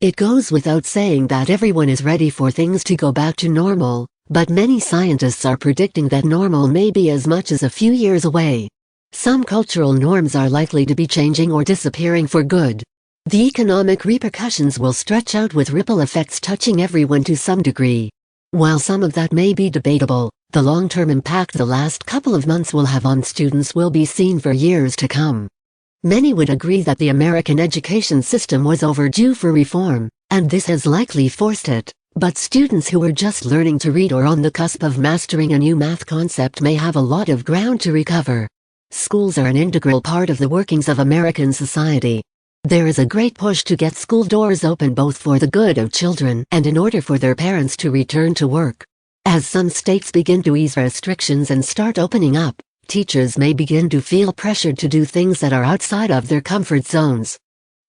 It goes without saying that everyone is ready for things to go back to normal, but many scientists are predicting that normal may be as much as a few years away. Some cultural norms are likely to be changing or disappearing for good. The economic repercussions will stretch out with ripple effects touching everyone to some degree. While some of that may be debatable, the long-term impact the last couple of months will have on students will be seen for years to come. Many would agree that the American education system was overdue for reform, and this has likely forced it, but students who are just learning to read or on the cusp of mastering a new math concept may have a lot of ground to recover. Schools are an integral part of the workings of American society. There is a great push to get school doors open both for the good of children and in order for their parents to return to work. As some states begin to ease restrictions and start opening up, teachers may begin to feel pressured to do things that are outside of their comfort zones.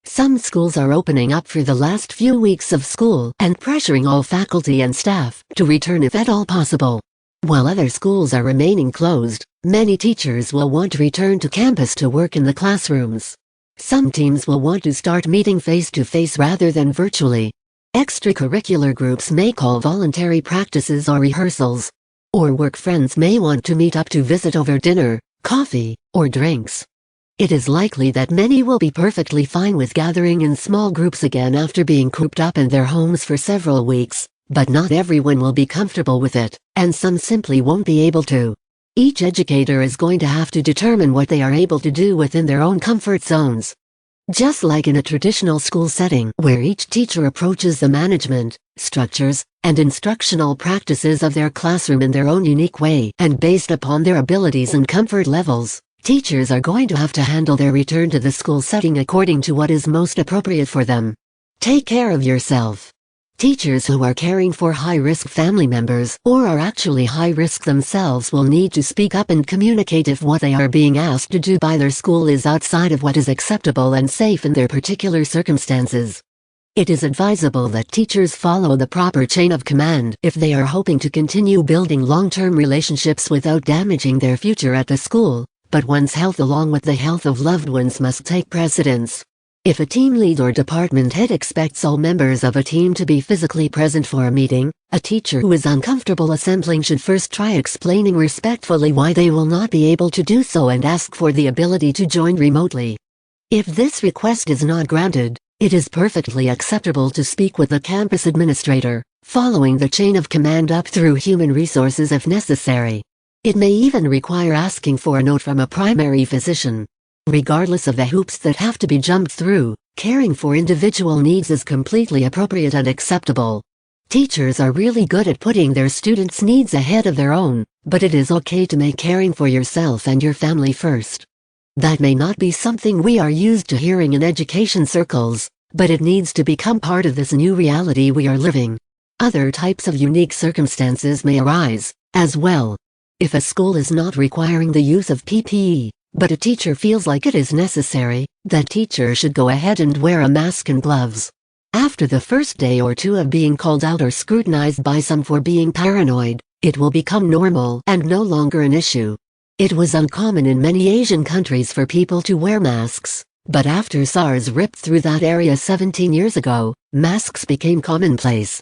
Some schools are opening up for the last few weeks of school and pressuring all faculty and staff to return if at all possible. While other schools are remaining closed, many teachers will want to return to campus to work in the classrooms. Some teams will want to start meeting face-to-face rather than virtually. Extracurricular groups may call voluntary practices or rehearsals. Or work friends may want to meet up to visit over dinner, coffee, or drinks. It is likely that many will be perfectly fine with gathering in small groups again after being cooped up in their homes for several weeks, but not everyone will be comfortable with it, and some simply won't be able to. Each educator is going to have to determine what they are able to do within their own comfort zones. Just like in a traditional school setting where each teacher approaches the management, structures, and instructional practices of their classroom in their own unique way and based upon their abilities and comfort levels, teachers are going to have to handle their return to the school setting according to what is most appropriate for them. Take care of yourself. Teachers who are caring for high-risk family members or are actually high-risk themselves will need to speak up and communicate if what they are being asked to do by their school is outside of what is acceptable and safe in their particular circumstances. It is advisable that teachers follow the proper chain of command if they are hoping to continue building long-term relationships without damaging their future at the school, but one's health along with the health of loved ones must take precedence. If a team lead or department head expects all members of a team to be physically present for a meeting, a teacher who is uncomfortable assembling should first try explaining respectfully why they will not be able to do so and ask for the ability to join remotely. If this request is not granted, it is perfectly acceptable to speak with the campus administrator, following the chain of command up through human resources if necessary. It may even require asking for a note from a primary physician. Regardless of the hoops that have to be jumped through, caring for individual needs is completely appropriate and acceptable. Teachers are really good at putting their students' needs ahead of their own, but it is okay to make caring for yourself and your family first. That may not be something we are used to hearing in education circles, but it needs to become part of this new reality we are living. Other types of unique circumstances may arise, as well. If a school is not requiring the use of PPE, but a teacher feels like it is necessary, that teacher should go ahead and wear a mask and gloves. After the first day or two of being called out or scrutinized by some for being paranoid, it will become normal and no longer an issue. It was uncommon in many Asian countries for people to wear masks, but after SARS ripped through that area 17 years ago, masks became commonplace.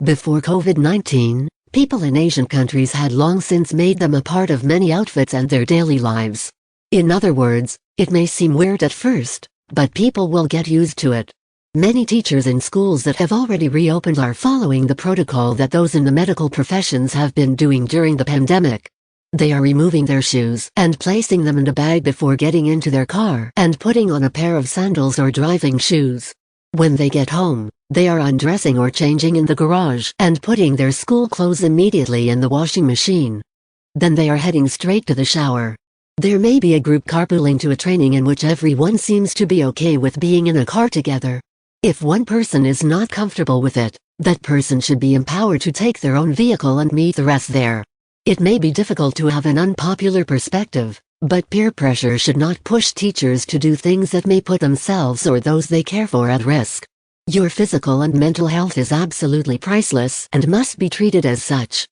Before COVID-19, people in Asian countries had long since made them a part of many outfits and their daily lives. In other words, it may seem weird at first, but people will get used to it. Many teachers in schools that have already reopened are following the protocol that those in the medical professions have been doing during the pandemic. They are removing their shoes and placing them in a bag before getting into their car and putting on a pair of sandals or driving shoes. When they get home, they are undressing or changing in the garage and putting their school clothes immediately in the washing machine. Then they are heading straight to the shower. There may be a group carpooling to a training in which everyone seems to be okay with being in a car together. If one person is not comfortable with it, that person should be empowered to take their own vehicle and meet the rest there. It may be difficult to have an unpopular perspective, but peer pressure should not push teachers to do things that may put themselves or those they care for at risk. Your physical and mental health is absolutely priceless and must be treated as such.